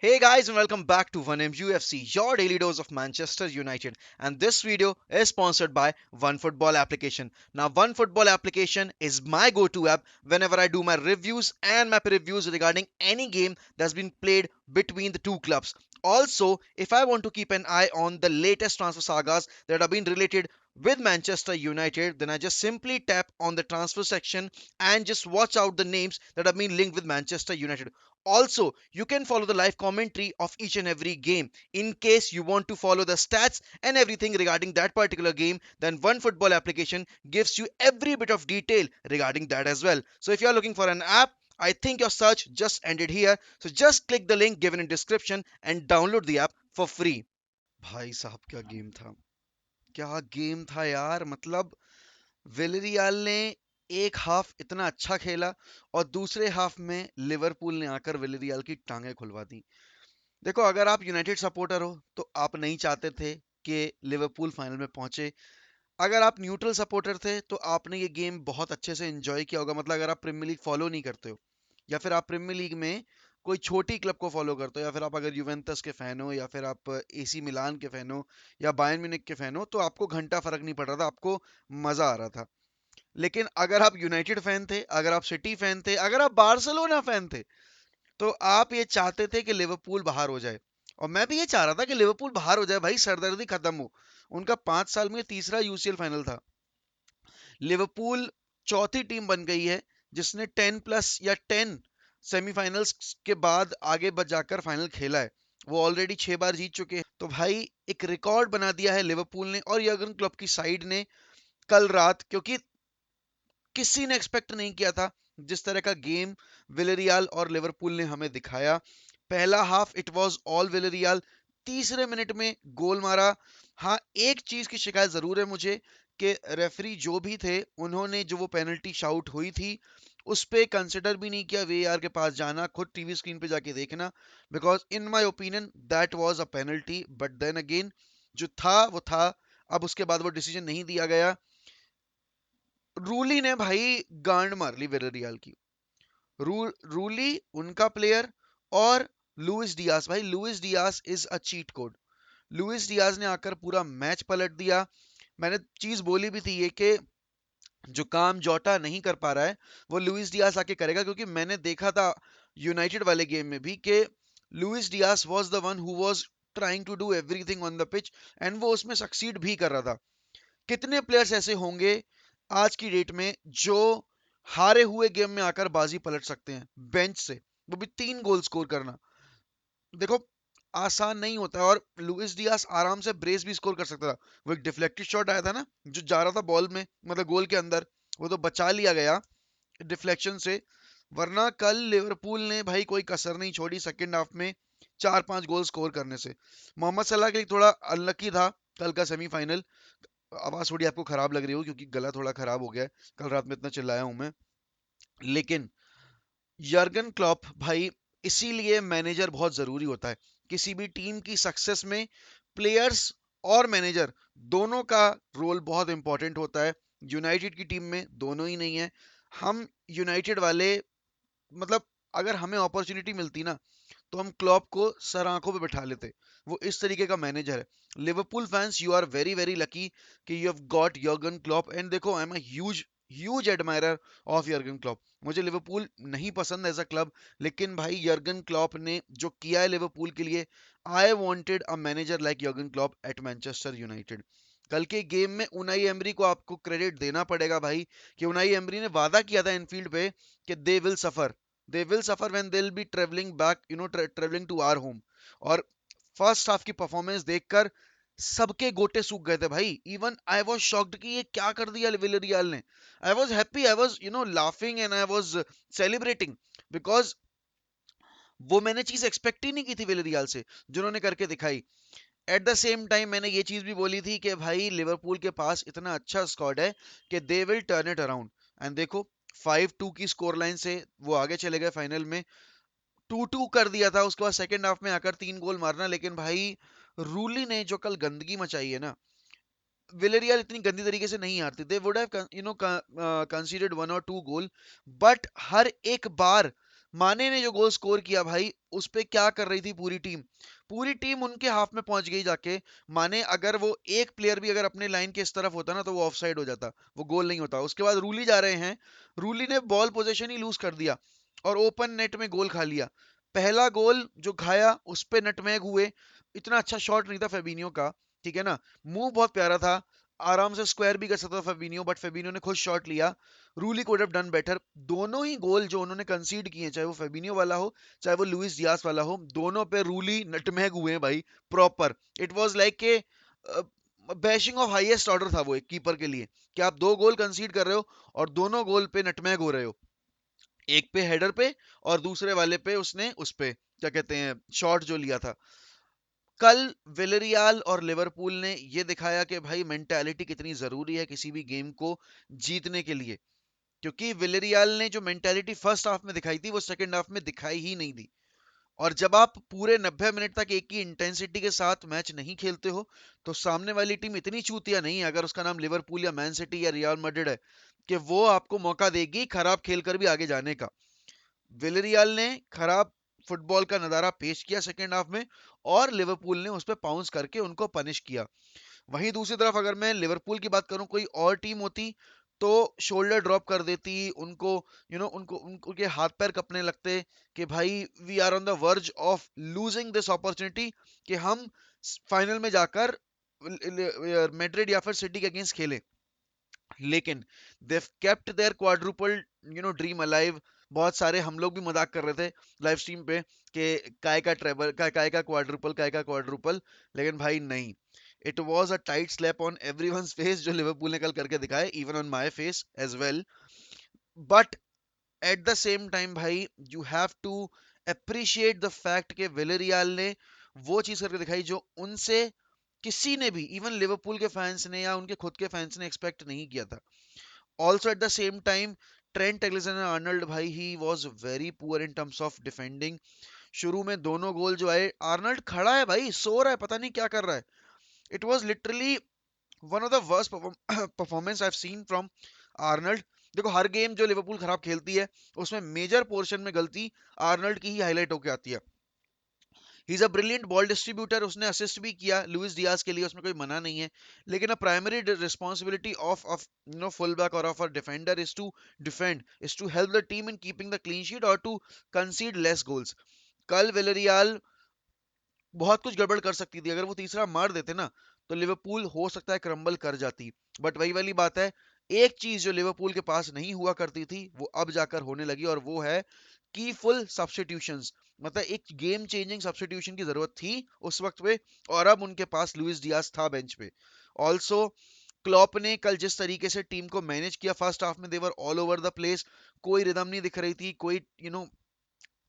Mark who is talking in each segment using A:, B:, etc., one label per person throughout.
A: Hey guys and welcome back to 1MUFC, your daily dose of Manchester United. And this video is sponsored by OneFootball application. Now OneFootball application is my go-to app whenever I do my reviews and my reviews regarding any game that's been played between the two clubs. Also, if I want to keep an eye on the latest transfer sagas that have been related with Manchester United, then I just simply tap on the transfer section and just watch out the names that have been linked with Manchester United. Also, you can follow the live commentary of each and every game. In case you want to follow the stats and everything regarding that particular game, then OneFootball application gives you every bit of detail regarding that as well. So if you are looking for an app, I think your search just ended here. So just click the link given in description and download the app for free. भाई साहब क्या game था, क्या game था यार। मतलब विलरियाल ने एक हाफ इतना अच्छा खेला और दूसरे हाफ में लिवरपूल ने आकर विलरियाल की टांगें खुलवा दी। देखो, अगर आप यूनाइटेड सपोर्टर हो तो आप नहीं चाहते थे कि लिवरपूल फाइनल में पहुंचे। अगर आप न्यूट्रल सपोर्टर थे तो आपने ये गेम बहुत अच्छे से एंजॉय किया होगा। मतलब अगर आप प्रीमियर लीग फॉलो नहीं करते हो या फिर आप प्रीमियर लीग में कोई छोटी क्लब को फॉलो करते हो, या फिर आप अगर यूवेंटस के फैन हो, या फिर आप एसी मिलान के फैन हो, या बायर्न म्यूनिख के फैन हो, तो आपको घंटा फर्क नहीं पड़ रहा था, आपको मजा आ रहा था। लेकिन अगर आप यूनाइटेड फैन थे, अगर आप सिटी फैन थे, अगर आप बार्सिलोना फैन थे, तो आप ये चाहते थे कि लिवरपूल बाहर हो जाए। और मैं भी ये चाह रहा था कि लिवरपूल बाहर हो जाए, भाई सरदर्दी खत्म हो। उनका 5 साल में तीसरा यूसीएल फाइनल था। लिवरपूल चौथी टीम बन गई है जिसने 10 प्लस या 10 सेमीफाइनल्स के बाद आगे बच जाकर फाइनल खेला है। वो ऑलरेडी 6 बार जीत चुके हैं। तो भाई एक रिकॉर्ड बना दिया है लिवरपूल ने और यर्गन क्लब की साइड ने कल रात, क्योंकि किसी ने एक्सपेक्ट नहीं किया था जिस तरह का गेम विलेरियल और लिवरपूल ने हमें दिखाया। पहला हाफ इट वाज ऑल विलेरियल। तीसरे मिनट में गोल मारा। हाँ, एक चीज की शिकायत जरूर है मुझे कि रेफरी जो भी थे उन्होंने जो वो पेनल्टी शाउट हुई थी उस पे कंसिडर भी नहीं किया। वीएआर के पास जाना, खुद टीवी स्क्रीन पे जाके देखना, because in my opinion that was a penalty. But then again, जो था वो था। अब उसके बाद वो डिसीजन नहीं दिया गया। रूली ने भाई गांड मार ली विलेरियल की। रूली उनका प्लेयर, और लुइस डियास, भाई Luis Diaz is a cheat code. Luis Diaz ने आकर पूरा मैच पलट दिया। मैंने चीज बोली भी थी ये कि जो काम जोटा नहीं कर पा रहा है वो लुइस डियास आके करेगा, क्योंकि मैंने देखा था यूनाइटेड वाले गेम में भी कि Luis Diaz was the one who was trying to do everything on the pitch, and वो उसमें सक्सीड भी कर रहा था। कितने प्लेयर्स ऐसे होंगे आज की डेट में जो हारे हुए गेम में आकर बाजी पलट सकते हैं बेंच से, वो भी 3 गोल स्कोर करना। देखो, आसान नहीं होता है। और लुइस डियास आराम से ब्रेस भी स्कोर कर सकता था। वो एक डिफ्लेक्टेड शॉट आया था ना, जो जा रहा था बॉल में, मतलब गोल के अंदर, वो तो बचा लिया गया डिफ्लेक्शन से। वरना कल लिवरपूल ने भाई कोई कसर नहीं छोड़ी सेकंड हाफ में 4-5 गोल स्कोर करने से। मोहम्मद सलाह के लिए थोड़ा अनलकी था कल का सेमीफाइनल। आवाज थोड़ी आपको खराब लग रही हो क्योंकि गला थोड़ा खराब हो गया है, कल रात में इतना चिल्लाया हूं मैं। लेकिन यर्गन क्लॉप भाई, इसीलिए मैनेजर बहुत जरूरी होता है किसी भी टीम की सक्सेस में। प्लेयर्स और मैनेजर दोनों का रोल बहुत इंपॉर्टेंट होता है। यूनाइटेड की टीम में दोनों ही नहीं है। हम यूनाइटेड वाले, मतलब अगर हमें अपॉर्चुनिटी मिलती ना तो हम क्लॉप को सर आंखों पे बिठा लेते। वो इस तरीके का मैनेजर है। Liverpool fans, you are very very lucky कि you have got Jurgen Klopp. And देखो, I am a huge huge admirer of Jurgen Klopp. मुझे लिवरपूल नहीं पसंद एज अ क्लब, लेकिन भाई यर्गन क्लॉप ने जो किया है लिवरपूल के लिए, I wanted a manager like Jurgen Klopp at Manchester United. कल के गेम में उनाई एमरी को आपको क्रेडिट देना पड़ेगा भाई, कि उनाई एमरी ने वादा किया था इनफील्ड पे कि they will suffer when they will be travelling back, travelling to our home. और फर्स्ट हाफ की परफॉर्मेंस देखकर सबके गोटे सूख गए थे भाई। इवन आई वाज शॉक्ड कि ये क्या कर दिया विलेरियल ने। I was happy, I was laughing and I was celebrating, because वो मैंने चीज एक्सपेक्ट ही नहीं की थी विलेरियल से, जिन्होंने करके दिखाई। एट द सेम टाइम मैंने ये चीज भी बोली थी कि भाई लिवरपूल के पास इतना अच्छा स्क्वाड है कि they will turn it around. And देखो, 5-2 की स्कोर लाइन से वो आगे चले गए फाइनल में। 2-2 कर दिया था, उसके बाद सेकंड हाफ में आकर 3 गोल मारना। लेकिन भाई रूली ने जो कल गंदगी मचाई है ना, विलेरियल इतनी गंदी तरीके से नहीं हारती। दे वुड हैव कंसीडर्ड 1 और 2 गोल, बट हर एक बार माने ने जो गोल स्कोर किया भाई, उस पे क्या कर रही थी पूरी टीम उनके हाफ में पहुंच गई जाके। माने अगर वो एक प्लेयर भी अगर अपने लाइन के इस तरफ होता ना तो वो ऑफसाइड हो जाता, वो गोल नहीं होता। उसके बाद रूली जा रहे हैं, रूली ने बॉल पोजीशन ही लूज कर दिया और ओपन नेट में गोल खा लिया। पहला गोल जो खाया उस पे नटमैग हुए, इतना अच्छा शॉट नहीं था फेबिनियो का, ठीक है ना, मूव बहुत प्यारा था, आराम से स्क्वायर भी कर सकता था फेबिनियो, बट फेबिनियो ने खुद शॉट लिया। रूली कुड हैव डन बेटर। दोनों ही गोल जो उन्होंने कंसीड किए, चाहे वो फेबिनियो वाला हो चाहे वो लुइस डियास वाला हो, दोनों पे रूली नटमैग हुए हैं भाई, प्रॉपर। इट वाज लाइक के बैशिंग ऑफ हाईएस्ट ऑर्डर था वो एक कीपर के लिए, कि आप दो गोल कंसीड कर रहे हो और दोनों गोल पे नटमैग हो रहे हो, एक पे हेडर पे और दूसरे वाले पे उसने उस पे क्या कहते हैं शॉट जो लिया था। कल विलेरियल और लिवरपूल ने ये दिखाया कि भाई मेंटालिटी कितनी जरूरी है किसी भी गेम को जीतने के लिए, क्योंकि विलेरियल ने जो मेंटालिटी फर्स्ट हाफ में दिखाई थी वो सेकंड हाफ में दिखाई ही नहीं दी। और जब आप पूरे 90 मिनट तक एक ही इंटेंसिटी के साथ मैच नहीं खेलते हो तो सामने वाली टीम इतनी चूतिया नहीं है, अगर उसका नाम लिवरपूल या मैन सिटी या रियल मैड्रिड है, कि वो आपको मौका देगी खराब खेलकर भी आगे जाने का। विलेरियल ने खराब फुटबॉल का नजारा पेश किया सेकेंड हाफ में, और लिवरपूल ने उस पर पाउंस करके उनको पनिश किया। वहीं दूसरी तरफ अगर मैं लिवरपूल की बात करूं, कोई और टीम होती तो शोल्डर ड्रॉप कर देती उनको, उनके हाथ पैर कपने लगते कि भाई we are on the verge of losing this opportunity, कि हम फाइनल में जाकर मैड्रिड या फिर सिटी के अगेंस्ट खेलें। लेकिन they kept their quadruple dream alive. बहुत सारे हम लोग भी मजाक कर रहे थे लाइव स्ट्रीम पे कि काय का ट्रेबल काय का क्वाड्रुपल काय का क्वाड्रुपल, लेकिन भाई नहीं, it was a tight slap on everyone's face जो लिवरपूल ने कल करके दिखाया, even on my face as well. But at the same time भाई you have to appreciate the fact कि विलेरियल ने वो चीज करके दिखाई जो उनसे किसी ने भी, इवन लिवरपूल के फैंस ने या उनके खुद के फैंस ने एक्सपेक्ट नहीं किया था। Also at the same time, Trent Alexander Arnold भाई ही was very poor in terms of defending. शुरू में दोनों गोल जो आए, आर्नल्ड खड़ा है भाई, सो रहा है, पता नहीं क्या कर रहा है। It was literally one of the worst performance I have seen from Arnold. देखो हर गेम जो लिवरपूल खराब खेलती है उसमें मेजर पोर्शन में गलती आर्नल्ड की ही हाईलाइट होकर आती है। He is a brilliant ball distributor, उसने असिस्ट भी किया लुइस डियाज के लिए, उसमें कोई मना नहीं है। लेकिन a primary responsibility of full back और of a defender is to defend, is to help the team in keeping the clean sheet और टू कंसीड लेस गोल्स। कल विलेरियल बहुत कुछ गड़बड़ कर सकती थी, अगर वो तीसरा मार देते ना तो लिवरपूल हो सकता है क्रम्बल कर जाती। बट वही वाली बात है, एक चीज जो लिवरपूल के पास नहीं हुआ करती थी वो अब जाकर होने लगी, और वो है की फुल सब्स्टिट्यूशंस। मतलब एक गेम चेंजिंग सब्स्टिट्यूशन की जरूरत थी उस वक्त पे, और अब उनके पास लुइस डियास था बेंच पे। ऑल्सो क्लॉप ने कल जिस तरीके से टीम को मैनेज किया फर्स्ट हाफ में, देवर ऑल ओवर द प्लेस, कोई रिदम नहीं दिख रही थी, कोई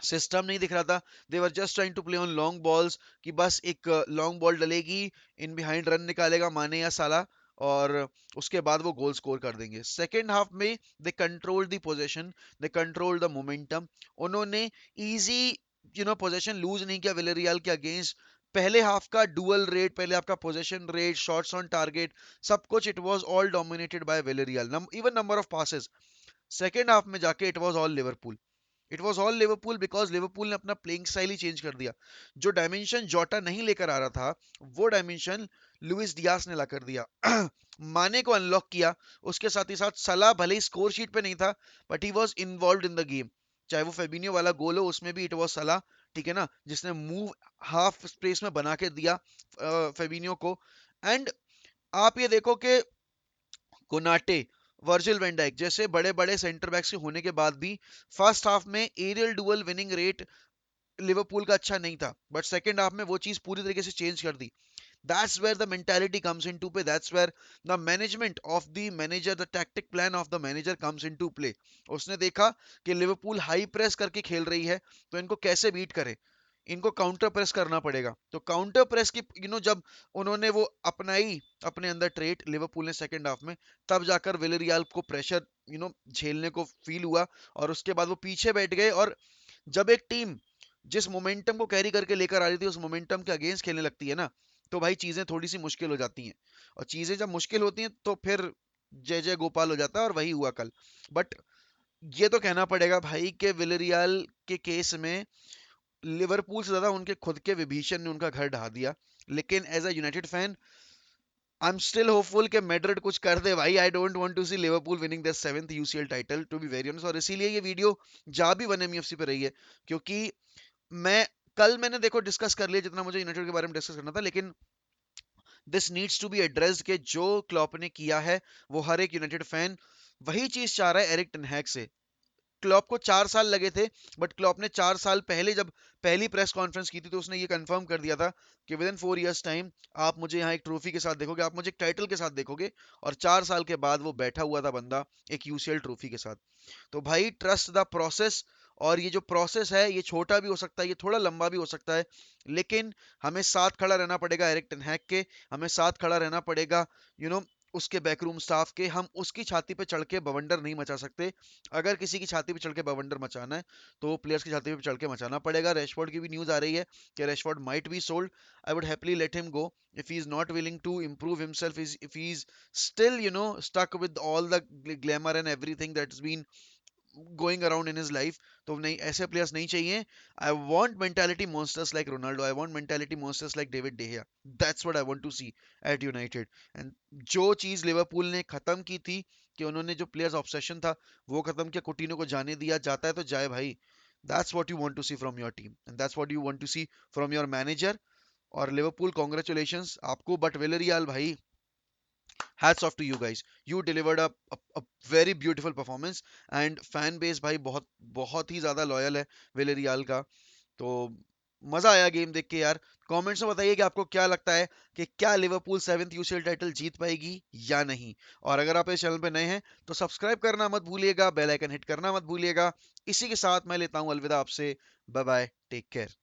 A: सिस्टम नहीं दिख रहा था। They were just trying to play on long balls, कि बस एक लॉन्ग बॉल डलेगी, इन बिहाइंड रन निकालेगा माने या साला, और उसके बाद वो गोल स्कोर कर देंगे। सेकेंड हाफ में they control the possession, they control the momentum. उन्होंने इजी पोजेशन लूज नहीं किया विलेरियल के अगेंस्ट। पहले हाफ का डुअल रेट, पहले आपका possession rate, shots on target, सब कुछ it was all dominated by Villarreal, even number of passes. Second half में जाके it was all Liverpool, it was all Liverpool, because Liverpool ने अपना प्लेइंग स्टाइल ही change कर दिया। जो डायमेंशन जोटा नहीं लेकर आ रहा था वो डायमेंशन लुइस डियास ने ला कर दिया। माने को अनलॉक किया, उसके साथ ही साथ सलाह भले ही स्कोर शीट पे नहीं था but he was involve in the game. चाहे वो फेबिनियो वाला गोल हो उसमें भी इट वॉज सलाह, ठीक है ना, जिसने मूव हाफ स्पेस में बना के दिया फेबिनियो को। एंड आप ये देखो कि कोनाटे, वर्जिल वैन जैसे बड़े बड़े सेंटर बैक्स के होने के बाद भी फर्स्ट हाफ में aerial duel winning rate Liverpool का अच्छा नहीं था, बट सेकंड हाफ में वो चीज पूरी तरीके से चेंज कर दी। That's where the mentality comes into play, that's where the management of the manager, the tactic plan of the manager comes into play. उसने देखा कि लिवरपूल हाई प्रेस करके खेल रही है तो इनको कैसे बीट करे, इनको काउंटर प्रेस करना पड़ेगा। तो काउंटर प्रेस की जब उन्होंने वो अपनाई अपने अंदर ट्रेट लिवरपूल ने सेकंड हाफ में, तब जाकर विलेरियल को प्रेशर झेलने को फील हुआ, और उसके बाद वो पीछे बैठ गए। और जब एक टीम जिस मोमेंटम को कैरी करके लेकर आ रही थी उस मोमेंटम के अगेंस्ट खेलने लगती है ना, तो भाई चीजें थोड़ी सी मुश्किल हो जाती हैं। और चीजें जब मुश्किल होती हैं तो फिर जय जय गोपाल हो जाता है, और वही हुआ कल। बट ये तो कहना पड़ेगा भाई कि विलेरियल के केस में लिवरपूल से ज्यादा उनके खुद के विभीषण ने उनका घर ढहा दिया। लेकिन as a United fan I am still hopeful कि मैड्रिड कुछ कर दे भाई। I don't want to see Liverpool winning the 7th UCL title to be very honest. और इसीलिए ये वीडियो जा भी वन एमईएफसी पे रही है, क्योंकि मैं कल मैंने देखो डिस्कस कर लिया जितना मुझे यूनाइटेड के बारे में डिस्कस करना था, लेकिन this needs to be addressed कि जो क्लॉप ने किया है वो हर एक यूनाइटेड फैन वही चीज चाह रहा है एरिक टेनहैग से। क्लॉप को 4 साल लगे थे, बट क्लॉप ने 4 साल पहले जब पहली प्रेस कॉन्फ्रेंस की थी तो उसने ये कंफर्म कर दिया था कि विद इन 4 इयर्स टाइम आप मुझे यहाँ एक ट्रॉफी के साथ देखोगे, आप मुझे एक टाइटल के साथ देखोगे। और 4 साल के बाद वो बैठा हुआ था बंदा एक यूसीएल ट्रॉफी के साथ। तो भाई ट्रस्ट द प्रोसेस। और ये जो प्रोसेस है ये छोटा भी हो सकता है, ये थोड़ा लंबा भी हो सकता है, लेकिन हमें साथ खड़ा रहना पड़ेगा एरिक टेन हैग के। हमें साथ खड़ा रहना पड़ेगा यू you नो know, उसके बैकरूम स्टाफ के। हम उसकी छाती पे चढ़ के बवंडर नहीं मचा सकते। अगर किसी की छाती पे चढ़ के बवंडर मचाना है तो प्लेयर्स की छाती पे चढ़ के मचाना पड़ेगा। रैशफोर्ड की भी न्यूज आ रही है कि Rashford might be sold. I would happily let him go if he is not willing to improve himself, is if he is still stuck with all the glamour and everything that's been going around in his life. तो नहीं, ऐसे players नहीं चाहिए। I want mentality monsters like Ronaldo, I want mentality monsters like David De Gea. That's what I want to see at United. And जो चीज Liverpool ने खत्म की थी कि उन्होंने जो प्लेयर्स ऑब्सेशन था वो खत्म किया, कुटिनो को जाने दिया, जाता है तो जाए भाई। That's what you want to see from your team and that's what you want to see from your manager. और लिवरपूल कांग्रेचुलेशंस आपको, बट विलेरियल भाई, hats off to you guys. You delivered a very beautiful performance and fan base भाई बहुत बहुत ही ज्यादा loyal है विलेरियल का। तो मजा आया गेम देख के यार। कमेंट्स में बताइए कि आपको क्या लगता है कि क्या लिवरपूल 7th यूसीएल टाइटल जीत पाएगी या नहीं। और अगर आप इस चैनल पे नए हैं तो सब्सक्राइब करना मत भूलिएगा, बेल आइकन हिट करना मत भूलिएगा। इसी के साथ मैं लेता हूँ अलविदा आपसे। Bye bye, take care.